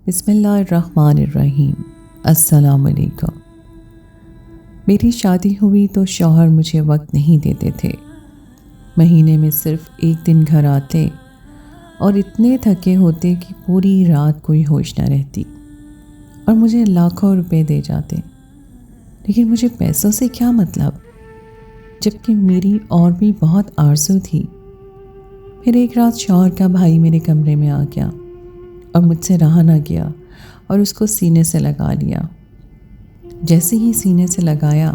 بسم اللہ الرحمن الرحیم۔ السلام علیکم۔ میری شادی ہوئی تو شوہر مجھے وقت نہیں دیتے تھے۔ مہینے میں صرف ایک دن گھر آتے اور اتنے تھکے ہوتے کہ پوری رات کوئی ہوش نہ رہتی، اور مجھے لاکھوں روپے دے جاتے، لیکن مجھے پیسوں سے کیا مطلب، جبکہ میری اور بھی بہت آرزو تھی۔ پھر ایک رات شوہر کا بھائی میرے کمرے میں آ گیا اور مجھ سے رہا نہ گیا اور اس کو سینے سے لگا لیا۔ جیسے ہی سینے سے لگایا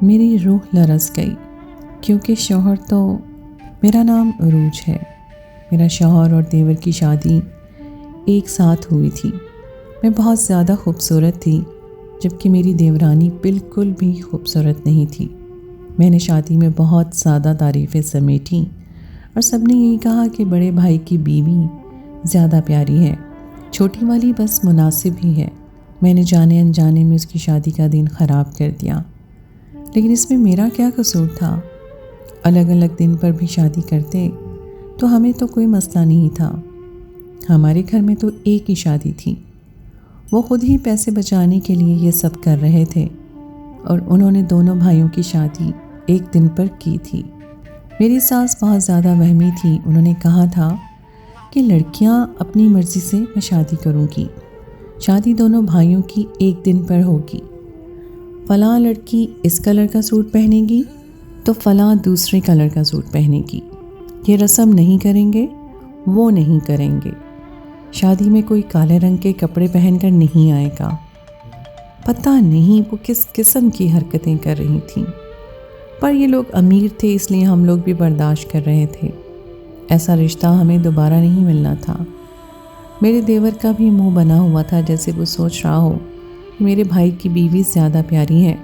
میری روح لرز گئی، کیونکہ شوہر تو میرا نام عروج ہے۔ میرا شوہر اور دیور کی شادی ایک ساتھ ہوئی تھی۔ میں بہت زیادہ خوبصورت تھی، جبکہ میری دیورانی بالکل بھی خوبصورت نہیں تھی۔ میں نے شادی میں بہت زیادہ تعریفیں سمیٹیں اور سب نے یہی کہا کہ بڑے بھائی کی بیوی زیادہ پیاری ہے، چھوٹی والی بس مناسب ہی ہے۔ میں نے جانے انجانے میں اس کی شادی کا دن خراب کر دیا، لیکن اس میں میرا کیا قصور تھا؟ الگ الگ دن پر بھی شادی کرتے تو ہمیں تو کوئی مسئلہ نہیں تھا۔ ہمارے گھر میں تو ایک ہی شادی تھی۔ وہ خود ہی پیسے بچانے کے لیے یہ سب کر رہے تھے، اور انہوں نے دونوں بھائیوں کی شادی ایک دن پر کی تھی۔ میری ساس بہت زیادہ وہمی تھی۔ انہوں نے کہا تھا کہ لڑکیاں اپنی مرضی سے میں شادی کروں گی، شادی دونوں بھائیوں کی ایک دن پر ہوگی۔ فلاں لڑکی اس کلر کا سوٹ پہنے گی تو فلاں دوسرے کلر کا سوٹ پہنے گی، یہ رسم نہیں کریں گے، وہ نہیں کریں گے، شادی میں کوئی کالے رنگ کے کپڑے پہن کر نہیں آئے گا۔ پتہ نہیں وہ کس قسم کی حرکتیں کر رہی تھیں، پر یہ لوگ امیر تھے، اس لیے ہم لوگ بھی برداشت کر رہے تھے۔ ایسا رشتہ ہمیں دوبارہ نہیں ملنا تھا۔ میرے دیور کا بھی منہ بنا ہوا تھا، جیسے وہ سوچ رہا ہو کہ میرے بھائی کی بیوی زیادہ پیاری ہے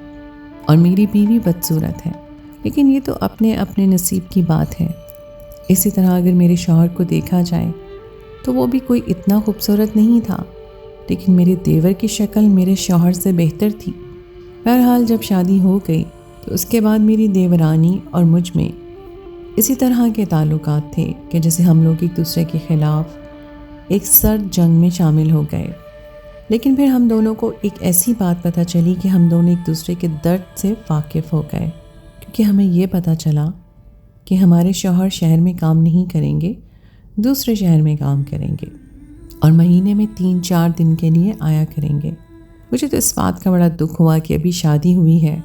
اور میری بیوی بدصورت ہے، لیکن یہ تو اپنے اپنے نصیب کی بات ہے۔ اسی طرح اگر میرے شوہر کو دیکھا جائے تو وہ بھی کوئی اتنا خوبصورت نہیں تھا، لیکن میرے دیور کی شکل میرے شوہر سے بہتر تھی۔ بہرحال جب شادی ہو گئی تو اس کے بعد میری دیورانی اور مجھ میں اسی طرح کے تعلقات تھے کہ جیسے ہم لوگ ایک دوسرے کے خلاف ایک سرد جنگ میں شامل ہو گئے۔ لیکن پھر ہم دونوں کو ایک ایسی بات پتہ چلی کہ ہم دونوں ایک دوسرے کے درد سے واقف ہو گئے، کیونکہ ہمیں یہ پتہ چلا کہ ہمارے شوہر شہر میں کام نہیں کریں گے، دوسرے شہر میں کام کریں گے، اور مہینے میں 3-4 دن کے لیے آیا کریں گے۔ مجھے تو اس بات کا بڑا دکھ ہوا کہ ابھی شادی ہوئی ہے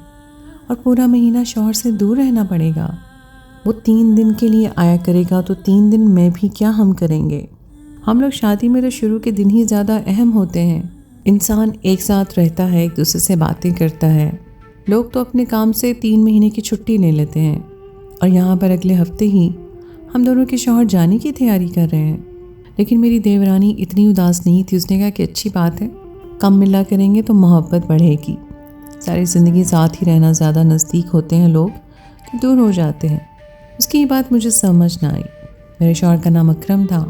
اور پورا مہینہ شوہر سے دور رہنا پڑے گا۔ وہ 3 دن کے لیے آیا کرے گا تو 3 دن میں بھی کیا ہم کریں گے؟ ہم لوگ شادی میں تو شروع کے دن ہی زیادہ اہم ہوتے ہیں۔ انسان ایک ساتھ رہتا ہے، ایک دوسرے سے باتیں کرتا ہے۔ لوگ تو اپنے کام سے 3 مہینے کی چھٹی لے لیتے ہیں، اور یہاں پر اگلے ہفتے ہی ہم دونوں کے شوہر جانے کی تیاری کر رہے ہیں۔ لیکن میری دیورانی اتنی اداس نہیں تھی۔ اس نے کہا کہ اچھی بات ہے، کم ملا کریں گے تو محبت بڑھے گی۔ ساری زندگی ساتھ ہی رہنا زیادہ نزدیک ہوتے ہیں لوگ کہ دور ہو جاتے ہیں۔ اس کی یہ بات مجھے سمجھ نہ آئی۔ میرے شوہر کا نام اکرم تھا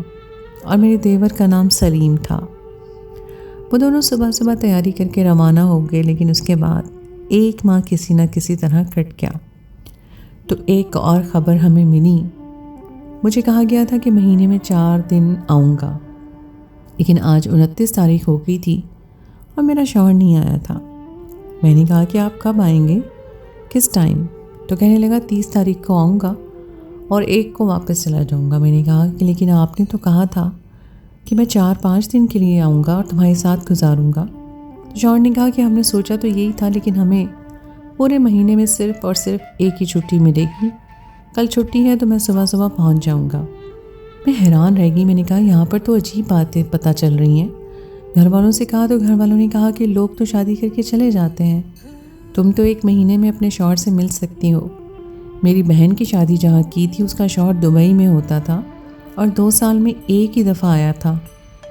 اور میرے دیور کا نام سلیم تھا۔ وہ دونوں صبح صبح تیاری کر کے روانہ ہو گئے، لیکن اس کے بعد ایک ماہ کسی نہ کسی طرح کٹ گیا۔ تو ایک اور خبر ہمیں ملی۔ مجھے کہا گیا تھا کہ مہینے میں 4 دن آؤں گا، لیکن آج 29 تاریخ ہو گئی تھی اور میرا شوہر نہیں آیا تھا۔ میں نے کہا کہ آپ کب آئیں گے، کس ٹائم؟ تو کہنے لگا 30 تاریخ کو آؤں گا اور 1 کو واپس چلا جاؤں گا۔ میں نے کہا کہ لیکن آپ نے تو کہا تھا کہ میں 4-5 دن کے لیے آؤں گا اور تمہارے ساتھ گزاروں گا۔ تو شوہر نے کہا کہ ہم نے سوچا تو یہی تھا، لیکن ہمیں پورے مہینے میں صرف اور صرف ایک ہی چھٹی ملے گی، کل چھٹی ہے تو میں صبح صبح پہنچ جاؤں گا۔ میں حیران رہ گئی۔ میں نے کہا یہاں پر تو عجیب باتیں پتہ چل رہی ہیں۔ گھر والوں سے کہا تو گھر والوں نے کہا کہ لوگ تو شادی کر کے چلے جاتے ہیں، تم تو 1 مہینے میں اپنے شوہر سے مل سکتی ہو۔ میری بہن کی شادی جہاں کی تھی اس کا شوہر دبئی میں ہوتا تھا اور 2 سال میں ایک ہی دفعہ آیا تھا۔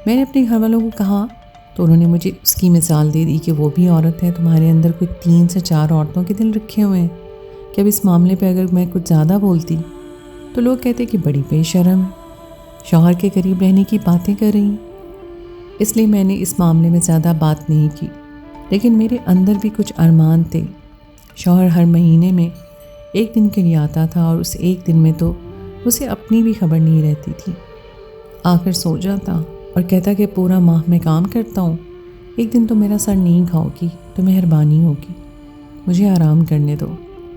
میں نے اپنے گھر والوں کو کہا تو انہوں نے مجھے اس کی مثال دے دی کہ وہ بھی عورت ہے، تمہارے اندر کوئی 3 سے 4 عورتوں کے دل رکھے ہوئے ہیں کہ اب اس معاملے پہ اگر میں کچھ زیادہ بولتی تو لوگ کہتے کہ بڑی بے شرم ہے، شوہر کے قریب رہنے کی باتیں کر رہی۔ اس لیے میں نے اس معاملے میں زیادہ بات نہیں کی، لیکن میرے اندر بھی کچھ ارمان تھے۔ شوہر ہر مہینے میں 1 دن کے لیے آتا تھا اور اس 1 دن میں تو اسے اپنی بھی خبر نہیں رہتی تھی، آ کر سو جاتا اور کہتا کہ پورا ماہ میں کام کرتا ہوں، ایک دن تو میرا سر نہیں کھاؤ گی تو مہربانی ہوگی، مجھے آرام کرنے دو۔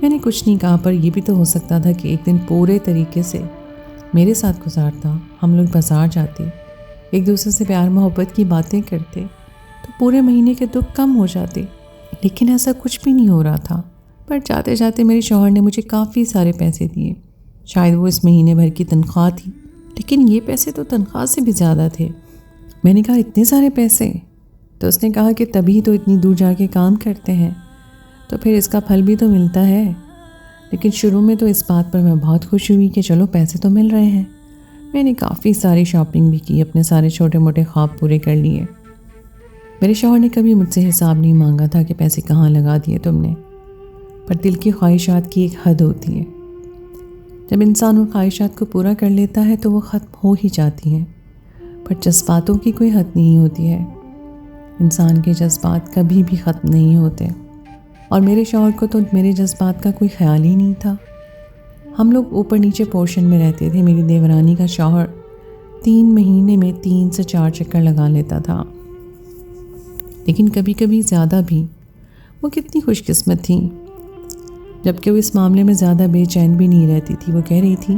میں نے کچھ نہیں کہا، پر یہ بھی تو ہو سکتا تھا کہ ایک دن پورے طریقے سے میرے ساتھ گزارتا، ہم لوگ بازار جاتے، ایک دوسرے سے پیار محبت کی باتیں کرتے تو پورے مہینے کے دکھ کم ہو جاتے۔ لیکن ایسا کچھ بھی نہیں ہو رہا تھا۔ پر جاتے جاتے میرے شوہر نے مجھے کافی سارے پیسے دیے، شاید وہ اس مہینے بھر کی تنخواہ تھی، لیکن یہ پیسے تو تنخواہ سے بھی زیادہ تھے۔ میں نے کہا اتنے سارے پیسے؟ تو اس نے کہا کہ تبھی تو اتنی دور جا کے کام کرتے ہیں، تو پھر اس کا پھل بھی تو ملتا ہے۔ لیکن شروع میں تو اس بات پر میں بہت خوش ہوئی کہ چلو پیسے تو مل رہے ہیں۔ میں نے کافی ساری شاپنگ بھی کی، اپنے سارے چھوٹے موٹے خواب پورے کر لیے۔ میرے شوہر نے کبھی مجھ سے حساب نہیں مانگا تھا کہ پیسے کہاں لگا دیے تم نے، پر دل کی خواہشات کی ایک حد ہوتی ہے۔ جب انسان ان خواہشات کو پورا کر لیتا ہے تو وہ ختم ہو ہی جاتی ہیں، پر جذباتوں کی کوئی حد نہیں ہوتی ہے۔ انسان کے جذبات کبھی بھی ختم نہیں ہوتے، اور میرے شوہر کو تو میرے جذبات کا کوئی خیال ہی نہیں تھا۔ ہم لوگ اوپر نیچے پورشن میں رہتے تھے۔ میری دیورانی کا شوہر 3 مہینے میں 3 سے 4 چکر لگا لیتا تھا، لیکن کبھی کبھی زیادہ بھی۔ وہ کتنی خوش قسمت تھیں، جبکہ وہ اس معاملے میں زیادہ بے چین بھی نہیں رہتی تھی۔ وہ کہہ رہی تھی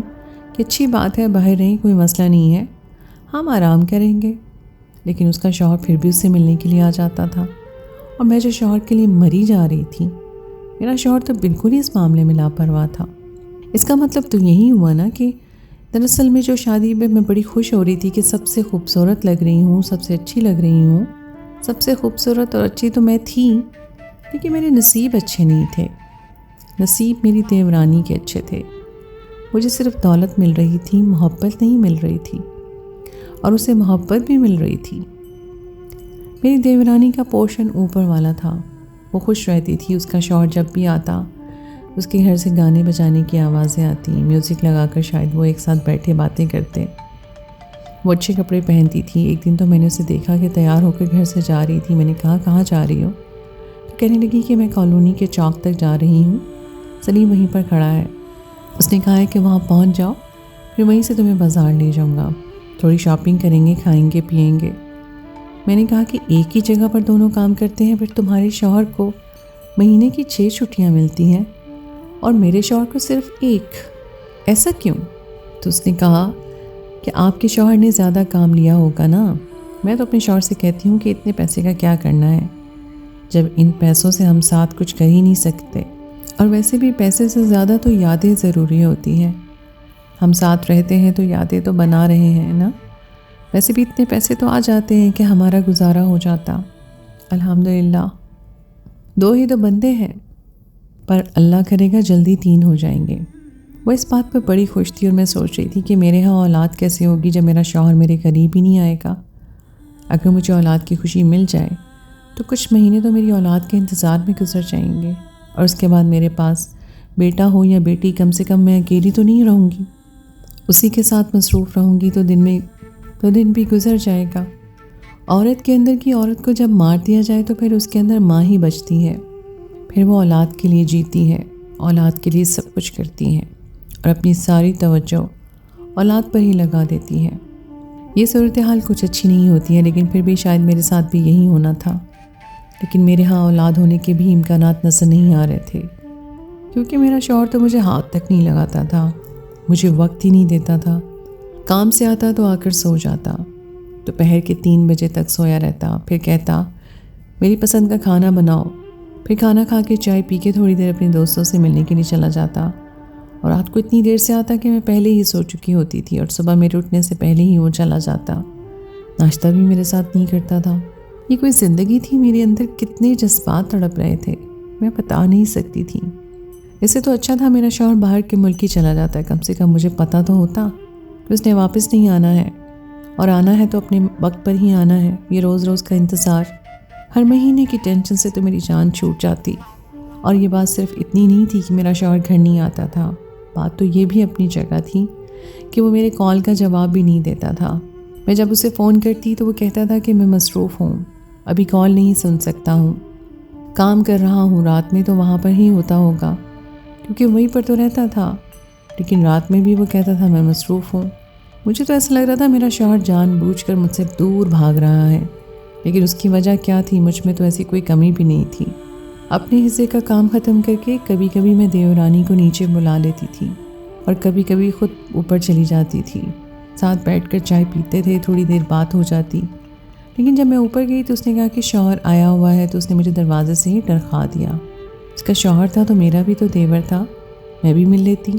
کہ اچھی بات ہے، باہر رہیں، کوئی مسئلہ نہیں ہے، ہم آرام کریں گے۔ لیکن اس کا شوہر پھر بھی اس سے ملنے کے لیے آ جاتا تھا، اور میں جو شوہر کے لیے مری جا رہی تھی، میرا شوہر تو بالکل ہی اس معاملے میں لاپرواہ تھا۔ اس کا مطلب تو یہی ہوا نا کہ دراصل میں جو شادی پہ میں بڑی خوش ہو رہی تھی کہ سب سے خوبصورت لگ رہی ہوں، سب سے اچھی لگ رہی ہوں، سب سے خوبصورت اور اچھی تو میں تھی، لیکن میرے نصیب اچھے نہیں تھے۔ نصیب میری دیورانی کے اچھے تھے۔ مجھے صرف دولت مل رہی تھی، محبت نہیں مل رہی تھی، اور اسے محبت بھی مل رہی تھی۔ میری دیورانی کا پورشن اوپر والا تھا، وہ خوش رہتی تھی۔ اس کا شوہر جب بھی آتا، اس کے گھر سے گانے بجانے کی آوازیں آتی، میوزک لگا کر شاید وہ ایک ساتھ بیٹھے باتیں کرتے۔ وہ اچھے کپڑے پہنتی تھی۔ ایک دن تو میں نے اسے دیکھا کہ تیار ہو کر گھر سے جا رہی تھی۔ میں نے کہا کہاں جا رہی ہو؟ تو کہنے لگی کہ میں کالونی کے چوک تک جا رہی ہوں، سلیم وہیں پر کھڑا ہے، اس نے کہا ہے کہ وہاں پہنچ جاؤ، پھر وہیں سے تمہیں بازار لے جاؤں گا، تھوڑی شاپنگ کریں گے، کھائیں گے، پیئیں گے۔ میں نے کہا کہ ایک ہی جگہ پر دونوں کام کرتے ہیں، پھر تمہارے شوہر کو مہینے کی 6 چھٹیاں ملتی ہیں اور میرے شوہر کو صرف 1، ایسا کیوں؟ تو اس نے کہا کہ آپ کے شوہر نے زیادہ کام لیا ہوگا نا۔ میں تو اپنے شوہر سے کہتی ہوں کہ اتنے پیسے کا کیا کرنا ہے، جب ان پیسوں سے ہم ساتھ کچھ کر ہی نہیں سکتے، اور ویسے بھی پیسے سے زیادہ تو یادیں ضروری ہوتی ہیں۔ ہم ساتھ رہتے ہیں تو یادیں تو بنا رہے ہیں نا۔ ویسے بھی اتنے پیسے تو آ جاتے ہیں کہ ہمارا گزارا ہو جاتا، الحمدللہ۔ 2 ہی تو بندے ہیں، پر اللہ کرے گا جلدی 3 ہو جائیں گے۔ وہ اس بات پر بڑی خوش تھی، اور میں سوچ رہی تھی کہ میرے ہاں اولاد کیسے ہوگی جب میرا شوہر میرے قریب ہی نہیں آئے گا۔ اگر مجھے اولاد کی خوشی مل جائے تو کچھ مہینے تو میری اولاد کے انتظار میں گزر جائیں گے، اور اس کے بعد میرے پاس بیٹا ہو یا بیٹی، کم سے کم میں اکیلی تو نہیں رہوں گی، اسی کے ساتھ مصروف رہوں گی، تو دن بھی گزر جائے گا۔ عورت کے اندر کی عورت کو جب مار دیا جائے تو پھر اس کے اندر ماں ہی بچتی ہے، پھر وہ اولاد کے لیے جیتی ہے، اولاد کے لیے سب کچھ کرتی ہے، اور اپنی ساری توجہ اولاد پر ہی لگا دیتی ہے۔ یہ صورتحال کچھ اچھی نہیں ہوتی ہے، لیکن پھر بھی شاید میرے ساتھ بھی یہی ہونا تھا۔ لیکن میرے ہاں اولاد ہونے کے بھی امکانات نظر نہیں آ رہے تھے، کیونکہ میرا شوہر تو مجھے ہاتھ تک نہیں لگاتا تھا، مجھے وقت ہی نہیں دیتا تھا۔ کام سے آتا تو آ کر سو جاتا، دوپہر کے 3 بجے تک سویا رہتا، پھر کہتا میری پسند کا کھانا بناؤ، پھر کھانا کھا کے چائے پی کے تھوڑی دیر اپنے دوستوں سے ملنے کے لیے چلا جاتا، اور رات کو اتنی دیر سے آتا کہ میں پہلے ہی سو چکی ہوتی تھی، اور صبح میرے اٹھنے سے پہلے ہی وہ چلا جاتا۔ ناشتہ بھی میرے ساتھ نہیں کرتا تھا۔ یہ کوئی زندگی تھی؟ میرے اندر کتنے جذبات تڑپ رہے تھے، میں بتا نہیں سکتی تھی۔ اسے تو اچھا تھا میرا شوہر باہر کے ملک ہی چلا جاتا ہے، کم سے کم مجھے پتہ تو ہوتا کہ اس نے واپس نہیں آنا ہے، اور آنا ہے تو اپنے وقت پر ہی آنا ہے۔ یہ روز روز کا انتظار، ہر مہینے کی ٹینشن سے تو میری جان چھوٹ جاتی۔ اور یہ بات صرف اتنی نہیں تھی کہ میرا شوہر گھر نہیں آتا تھا، بات تو یہ بھی اپنی جگہ تھی کہ وہ میرے کال کا جواب بھی نہیں دیتا تھا۔ میں جب اسے فون کرتی تو وہ کہتا تھا کہ میں مصروف ہوں، ابھی کال نہیں سن سکتا ہوں، کام کر رہا ہوں، رات میں تو وہاں پر ہی ہوتا ہوگا، کیونکہ وہیں پر تو رہتا تھا۔ لیکن رات میں بھی وہ کہتا تھا میں مصروف ہوں۔ مجھے تو ایسا لگ رہا تھا میرا شوہر جان بوجھ کر مجھ سے دور بھاگ رہا ہے، لیکن اس کی وجہ کیا تھی؟ مجھ میں تو ایسی کوئی کمی بھی نہیں تھی۔ اپنے حصے کا کام ختم کر کے کبھی کبھی میں دیورانی کو نیچے بلا لیتی تھی اور کبھی کبھی خود اوپر چلی جاتی تھی۔ ساتھ بیٹھ کر چائے پیتے تھے، تھوڑی دیر بات ہو جاتی۔ لیکن جب میں اوپر گئی تو اس نے کہا کہ شوہر آیا ہوا ہے، تو اس نے مجھے دروازے سے ہی ڈرخا دیا۔ اس کا شوہر تھا تو میرا بھی تو دیور تھا، میں بھی مل لیتی۔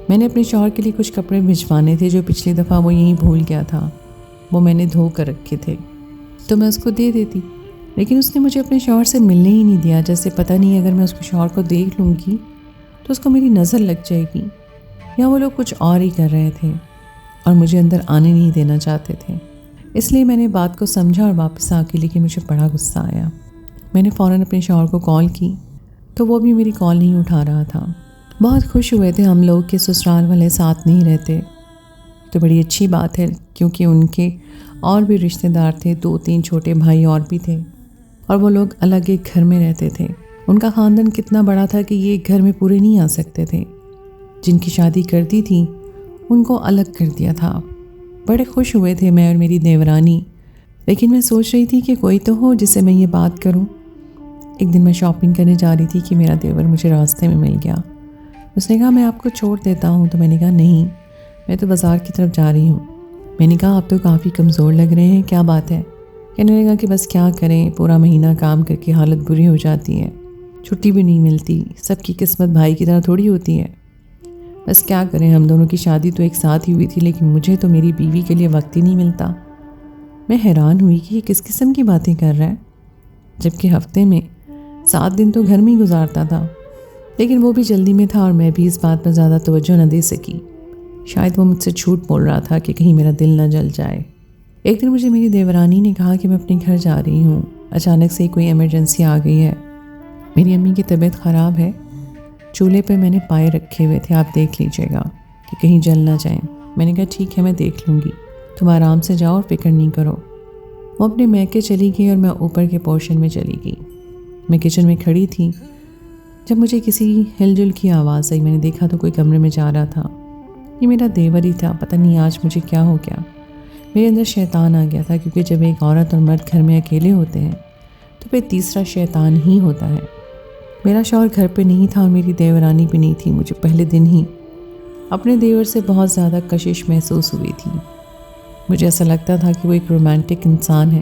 میں نے اپنے شوہر کے لیے کچھ کپڑے بھجوانے تھے جو پچھلی دفعہ وہ یہیں بھول گیا تھا، وہ میں نے دھو کر رکھے تھے تو میں اس کو دے دیتی، لیکن اس نے مجھے اپنے شوہر سے ملنے ہی نہیں دیا۔ جیسے پتہ نہیں اگر میں اس کو شوہر کو دیکھ لوں گی تو اس کو میری نظر لگ جائے گی، یا وہ لوگ کچھ اور ہی کر رہے تھے اور مجھے اندر آنے نہیں دینا چاہتے تھے۔ اس لیے میں نے بات کو سمجھا اور واپس آ کے، لیکن مجھے بڑا غصہ آیا۔ میں نے فوراً اپنے شوہر کو کال کی تو وہ بھی میری کال نہیں اٹھا رہا تھا۔ بہت خوش ہوئے تھے ہم لوگ کہ سسرال والے ساتھ نہیں رہتے، تو بڑی اچھی بات ہے، کیونکہ ان کے اور بھی رشتہ دار تھے، 2-3 چھوٹے بھائی اور بھی تھے، اور وہ لوگ الگ ایک گھر میں رہتے تھے۔ ان کا خاندان کتنا بڑا تھا کہ یہ ایک گھر میں پورے نہیں آ سکتے تھے۔ جن کی شادی کر دی تھی ان کو الگ کر دیا تھا۔ بڑے خوش ہوئے تھے میں اور میری دیورانی، لیکن میں سوچ رہی تھی کہ کوئی تو ہو جسے میں یہ بات کروں۔ ایک دن میں شاپنگ کرنے جا رہی تھی کہ میرا دیور مجھے راستے میں مل گیا۔ اس نے کہا میں آپ کو چھوڑ دیتا ہوں، تو میں نے کہا نہیں، میں تو بازار کی طرف جا رہی ہوں۔ میں نے کہا آپ تو کافی کمزور لگ رہے ہیں، کیا بات ہے؟ کہنے لگا کہ بس کیا کریں، پورا مہینہ کام کر کے حالت بری ہو جاتی ہے، چھٹی بھی نہیں ملتی، سب کی قسمت بھائی کی طرح تھوڑی ہوتی ہے۔ بس کیا کریں، ہم دونوں کی شادی تو ایک ساتھ ہی ہوئی تھی، لیکن مجھے تو میری بیوی کے لیے وقت ہی نہیں ملتا۔ میں حیران ہوئی کہ یہ کس قسم کی باتیں کر رہا ہے، جبکہ ہفتے میں 7 دن تو گھر میں ہی گزارتا تھا۔ لیکن وہ بھی جلدی میں تھا اور میں بھی اس بات پر زیادہ توجہ نہ دے سکی۔ شاید وہ مجھ سے جھوٹ بول رہا تھا کہ کہیں میرا دل نہ جل جائے۔ ایک دن مجھے میری دیورانی نے کہا کہ میں اپنے گھر جا رہی ہوں، اچانک سے کوئی ایمرجنسی آ گئی ہے، میری امی کی طبیعت خراب ہے۔ چولہے پہ میں نے پائے رکھے ہوئے تھے، آپ دیکھ لیجیے گا کہ کہیں جل نہ جائیں۔ میں نے کہا ٹھیک ہے، میں دیکھ لوں گی، تم آرام سے جاؤ اور فکر نہیں کرو۔ وہ اپنے میکے چلی گئی اور میں اوپر کے پورشن میں چلی گئی۔ میں کچن میں کھڑی تھی جب مجھے کسی ہل جل کی آواز آئی۔ میں نے دیکھا تو کوئی کمرے میں جا رہا تھا، یہ میرا دیور ہی تھا۔ پتہ نہیں آج مجھے کیا ہو گیا، میرے اندر شیطان آ گیا تھا، کیونکہ جب ایک عورت اور مرد گھر میں اکیلے ہوتے ہیں تو پھر تیسرا شیطان ہی ہوتا ہے۔ میرا شوہر گھر پہ نہیں تھا اور میری دیورانی بھی نہیں تھی۔ مجھے پہلے دن ہی اپنے دیور سے بہت زیادہ کشش محسوس ہوئی تھی۔ مجھے ایسا لگتا تھا کہ وہ ایک رومانٹک انسان ہے،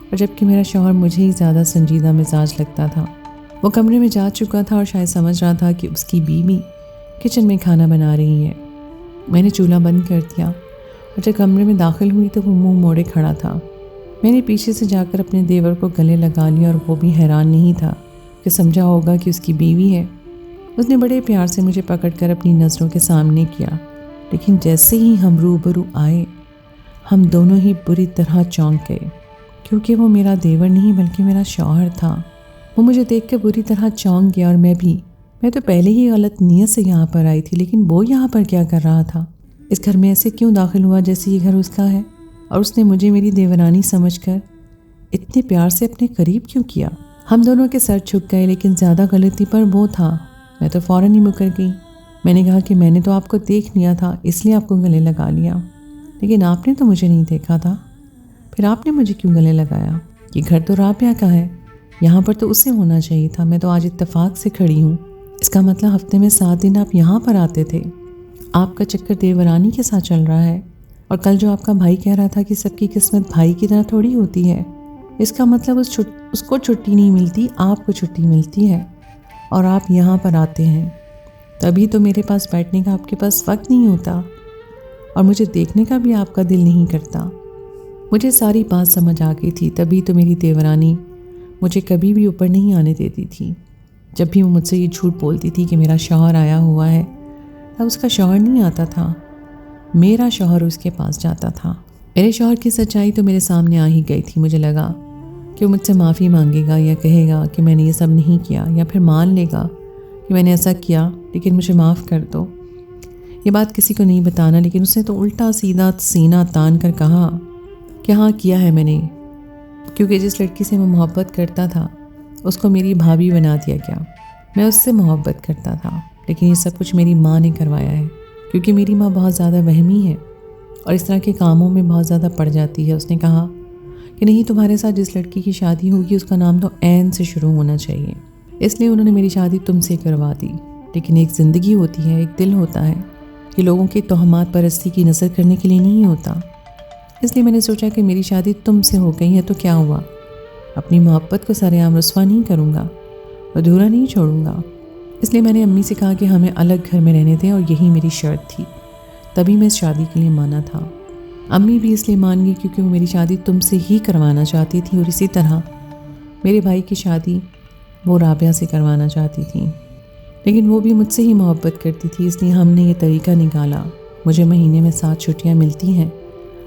اور جبکہ میرا شوہر مجھے ہی زیادہ سنجیدہ مزاج لگتا تھا۔ وہ کمرے میں جا چکا تھا اور شاید سمجھ رہا تھا کہ اس کی بیوی کچن میں کھانا بنا رہی ہے۔ میں نے چولہا بند کر دیا اور جب کمرے میں داخل ہوئی تو وہ منہ موڑے کھڑا تھا۔ میں نے پیچھے سے جا کر اپنے دیور کو گلے لگا لیا، اور وہ بھی حیران نہیں تھا کہ سمجھا ہوگا کہ اس کی بیوی ہے۔ اس نے بڑے پیار سے مجھے پکڑ کر اپنی نظروں کے سامنے کیا، لیکن جیسے ہی ہم روبرو آئے ہم دونوں ہی بری طرح چونک گئے، کیونکہ وہ میرا دیور نہیں بلکہ میرا شوہر تھا۔ وہ مجھے دیکھ کے بری طرح چونک گیا، اور میں تو پہلے ہی غلط نیت سے یہاں پر آئی تھی، لیکن وہ یہاں پر کیا کر رہا تھا؟ اس گھر میں ایسے کیوں داخل ہوا جیسے یہ گھر اس کا ہے؟ اور اس نے مجھے میری دیورانی سمجھ کر اتنے پیار سے اپنے قریب کیوں کیا؟ ہم دونوں کے سر جھک گئے، لیکن زیادہ غلطی پر وہ تھا۔ میں تو فوراً ہی مکر گئی۔ میں نے کہا کہ میں نے تو آپ کو دیکھ لیا تھا، اس لیے آپ کو گلے لگا لیا، لیکن آپ نے تو مجھے نہیں دیکھا تھا، پھر آپ نے مجھے کیوں گلے لگایا؟ یہ گھر تو رابعہ کا ہے، یہاں پر تو اسے ہونا چاہیے تھا۔ میں تو آج اتفاق سے کھڑی ہوں، اس کا مطلب ہفتے میں 7 دن آپ یہاں پر آتے تھے۔ آپ کا چکر دیورانی کے ساتھ چل رہا ہے، اور کل جو آپ کا بھائی کہہ رہا تھا کہ سب کی قسمت بھائی کی طرح تھوڑی ہوتی ہے، اس کا مطلب اس کو چھٹی نہیں ملتی، آپ کو چھٹی ملتی ہے اور آپ یہاں پر آتے ہیں۔ تبھی تو میرے پاس بیٹھنے کا آپ کے پاس وقت نہیں ہوتا، اور مجھے دیکھنے کا بھی آپ کا دل نہیں کرتا۔ مجھے ساری بات سمجھ آ گئی تھی، تبھی تو میری دیورانی مجھے کبھی بھی اوپر نہیں آنے دیتی تھی۔ جب بھی وہ مجھ سے یہ جھوٹ بولتی تھی کہ میرا شوہر آیا ہوا ہے، تب اس کا شوہر نہیں آتا تھا، میرا شوہر اس کے پاس جاتا تھا۔ میرے شوہر کی سچائی تو میرے سامنے آ ہی گئی تھی۔ مجھے لگا کہ وہ مجھ سے معافی مانگے گا، یا کہے گا کہ میں نے یہ سب نہیں کیا، یا پھر مان لے گا کہ میں نے ایسا کیا لیکن مجھے معاف کر دو۔ یہ بات کسی کو نہیں بتانا، لیکن اس نے تو الٹا سیدھا سینہ تان کر کہا کہ ہاں کیا ہے میں نے، کیونکہ جس لڑکی سے میں محبت کرتا تھا اس کو میری بھابھی بنا دیا گیا۔ میں اس سے محبت کرتا تھا، لیکن یہ سب کچھ میری ماں نے کروایا ہے، کیونکہ میری ماں بہت زیادہ وہمی ہے، اور اس طرح کے کاموں میں بہت زیادہ پڑ جاتی ہے۔ اس نے کہا کہ نہیں، تمہارے ساتھ جس لڑکی کی شادی ہوگی اس کا نام تو عین سے شروع ہونا چاہیے، اس لیے انہوں نے میری شادی تم سے کروا دی۔ لیکن ایک زندگی ہوتی ہے، ایک دل ہوتا ہے، یہ لوگوں کی توہمات پرستی کی نظر کرنے کے لیے نہیں ہوتا۔ اس لیے میں نے سوچا کہ میری شادی تم سے ہو گئی ہے تو کیا ہوا، اپنی محبت کو سر عام رسوا نہیں کروں گا، ادھورا نہیں چھوڑوں گا۔ اس لیے میں نے امی سے کہا کہ ہمیں الگ گھر میں رہنے دیں، اور یہی میری شرط تھی۔ تبھی میں اس شادی کے لیے مانا تھا۔ امی بھی اس لیے مان گئی کیونکہ وہ میری شادی تم سے ہی کروانا چاہتی تھی، اور اسی طرح میرے بھائی کی شادی وہ رابعہ سے کروانا چاہتی تھی، لیکن وہ بھی مجھ سے ہی محبت کرتی تھی۔ اس لیے ہم نے یہ طریقہ نکالا، مجھے مہینے میں 7 چھٹیاں ملتی ہیں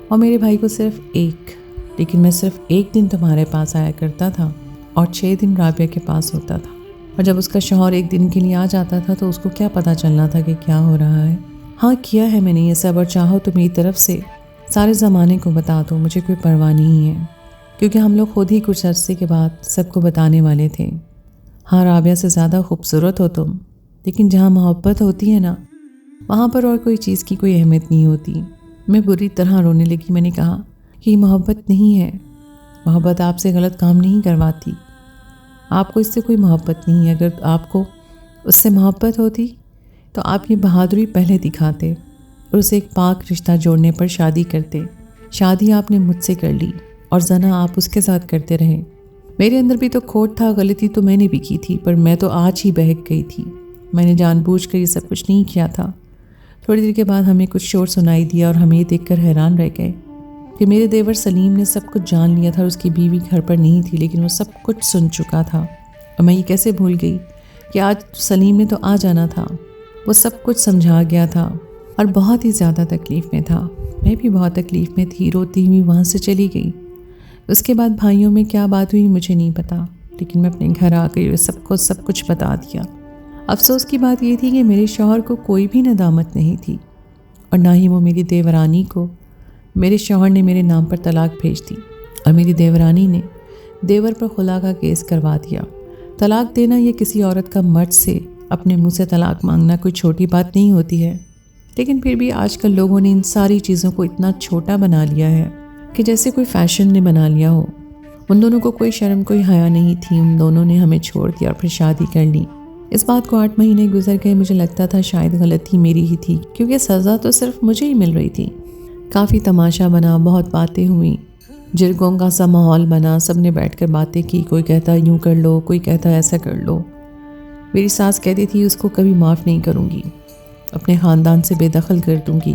اور میرے بھائی کو صرف 1، لیکن میں صرف 1 دن تمہارے پاس آیا کرتا تھا اور 6 دن رابعہ کے پاس ہوتا تھا۔ اور جب اس کا شوہر 1 دن کے لیے آ جاتا تھا تو اس کو کیا پتہ چلنا تھا کہ کیا ہو رہا ہے۔ ہاں، کیا ہے میں نے یہ سب، اور چاہو تو میری طرف سے سارے زمانے کو بتا دو، مجھے کوئی پرواہ نہیں ہے، کیونکہ ہم لوگ خود ہی کچھ عرصے کے بعد سب کو بتانے والے تھے۔ ہاں، رابعہ سے زیادہ خوبصورت ہو تم، لیکن جہاں محبت ہوتی ہے نا، وہاں پر اور کوئی چیز کی کوئی اہمیت نہیں ہوتی۔ میں بری طرح رونے لگی۔ میں نے کہا کہ یہ محبت نہیں ہے، محبت آپ سے غلط کام نہیں کرواتی، آپ کو اس سے کوئی محبت نہیں ہے۔ اگر آپ کو اس سے محبت ہوتی تو آپ یہ بہادری پہلے دکھاتے اور اسے ایک پاک رشتہ جوڑنے پر شادی کرتے۔ شادی آپ نے مجھ سے کر لی اور زنا آپ اس کے ساتھ کرتے رہے۔ میرے اندر بھی تو کھوٹ تھا، غلطی تو میں نے بھی کی تھی، پر میں تو آج ہی بہک گئی تھی۔ میں نے جان بوجھ کر یہ سب کچھ نہیں کیا تھا۔ تھوڑی دیر کے بعد ہمیں کچھ شور سنائی دیا اور ہم یہ دیکھ کر حیران رہ گئے کہ میرے دیور سلیم نے سب کچھ جان لیا تھا، اور اس کی بیوی گھر پر نہیں تھی، لیکن وہ سب کچھ سن چکا تھا۔ اور میں یہ کیسے بھول گئی کہ آج سلیم نے تو آ جانا تھا، وہ سب کچھ سمجھا گیا تھا اور بہت ہی زیادہ تکلیف میں تھا۔ میں بھی بہت تکلیف میں تھی، روتی ہوئی وہاں سے چلی گئی۔ اس کے بعد بھائیوں میں کیا بات ہوئی مجھے نہیں پتا، لیکن میں اپنے گھر آ گئی اور سب کچھ بتا دیا۔ افسوس کی بات یہ تھی کہ میرے شوہر کو کوئی بھی ندامت نہیں تھی، اور نہ ہی وہ میری دیورانی کو۔ میرے شوہر نے میرے نام پر طلاق بھیج دی اور میری دیورانی نے دیور پر خلا کا کیس کروا دیا۔ طلاق دینا یہ کسی عورت کا مرد سے اپنے منہ سے طلاق مانگنا کوئی چھوٹی بات نہیں ہوتی ہے، لیکن پھر بھی آج کل لوگوں نے ان ساری چیزوں کو اتنا چھوٹا بنا لیا ہے کہ جیسے کوئی فیشن نے بنا لیا ہو۔ ان دونوں کو کوئی شرم کوئی حیا نہیں تھی، ان دونوں نے ہمیں چھوڑ دیا اور پھر شادی کر لی۔ اس بات کو 8 مہینے گزر گئے، مجھے لگتا تھا شاید غلطی میری ہی تھی، کیونکہ سزا تو صرف مجھے ہی مل رہی تھی۔ کافی تماشا بنا، بہت باتیں ہوئیں، جرگوں کا سا ماحول بنا، سب نے بیٹھ کر باتیں کی، کوئی کہتا یوں کر لو، کوئی کہتا ایسا کر لو۔ میری ساس کہتی تھی اس کو کبھی معاف نہیں کروں گی، اپنے خاندان سے بے دخل کر دوں گی،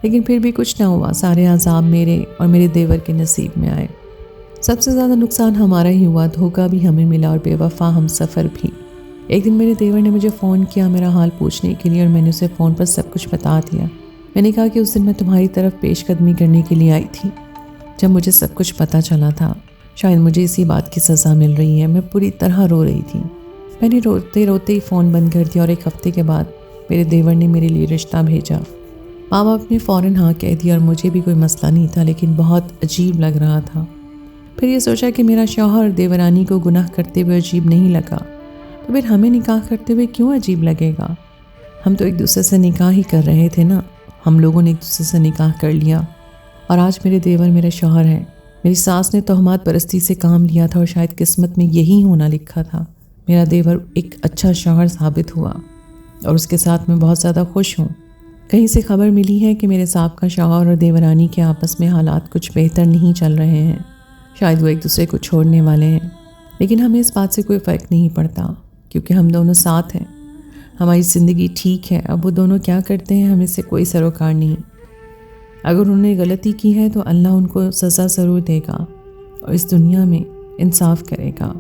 لیکن پھر بھی کچھ نہ ہوا۔ سارے عذاب میرے اور میرے دیور کے نصیب میں آئے۔ سب سے زیادہ نقصان ہمارا ہی ہوا، دھوکہ بھی ہمیں ملا اور بے وفا ہم سفر بھی۔ ایک دن میرے دیور نے مجھے فون کیا میرا حال پوچھنے کے لیے، اور میں نے اسے فون پر سب کچھ بتا دیا۔ میں نے کہا کہ اس دن میں تمہاری طرف پیش قدمی کرنے کے لیے آئی تھی، جب مجھے سب کچھ پتہ چلا تھا شاید مجھے اسی بات کی سزا مل رہی ہے۔ میں پوری طرح رو رہی تھی۔ میں نے روتے روتے ہی فون بند کر دیا، اور 1 ہفتے کے بعد میرے دیور نے میرے لیے رشتہ بھیجا۔ ماں باپ نے فوراً ہاں کہہ دیا، اور مجھے بھی کوئی مسئلہ نہیں تھا، لیکن بہت عجیب لگ رہا تھا۔ پھر یہ سوچا کہ میرا شوہر دیورانی کو گناہ کرتے ہوئے عجیب نہیں لگا، تو پھر ہمیں نکاح کرتے ہوئے کیوں عجیب لگے گا؟ ہم تو ایک دوسرے سے نکاح ہی کر رہے تھے نا، ہم لوگوں نے ایک دوسرے سے نکاح کر لیا، اور آج میرے دیور میرا شوہر ہے۔ میری ساس نے توہمات پرستی سے کام لیا تھا، اور شاید قسمت میں یہی ہونا لکھا تھا۔ میرا دیور ایک اچھا شوہر ثابت ہوا، اور اس کے ساتھ میں بہت زیادہ خوش ہوں۔ کہیں سے خبر ملی ہے کہ میرے سابقہ شوہر اور دیورانی کے آپس میں حالات کچھ بہتر نہیں چل رہے ہیں، شاید وہ ایک دوسرے کو چھوڑنے والے ہیں، لیکن ہمیں اس بات سے کوئی فرق نہیں پڑتا، کیونکہ ہم دونوں ساتھ ہیں، ہماری زندگی ٹھیک ہے۔ اب وہ دونوں کیا کرتے ہیں ہمیں سے کوئی سروکار نہیں۔ اگر انہوں نے غلطی کی ہے تو اللہ ان کو سزا ضرور دے گا، اور اس دنیا میں انصاف کرے گا۔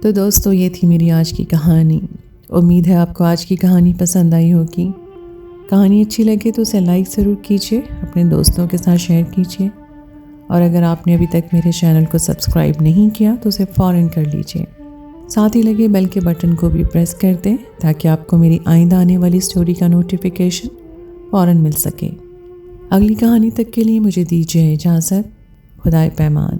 تو دوستو، یہ تھی میری آج کی کہانی۔ امید ہے آپ کو آج کی کہانی پسند آئی ہوگی۔ کہانی اچھی لگے تو اسے لائک ضرور کیجیے، اپنے دوستوں کے ساتھ شیئر کیجیے، اور اگر آپ نے ابھی تک میرے چینل کو سبسکرائب نہیں کیا تو اسے فوراً کر لیجیے۔ ساتھ ہی لگے بیل کے بٹن کو بھی پریس کر دیں تاکہ آپ کو میری آئندہ آنے والی سٹوری کا نوٹیفیکیشن فوراً مل سکے۔ اگلی کہانی تک کے لیے مجھے دیجیے اجازت۔ خدائے پیمان۔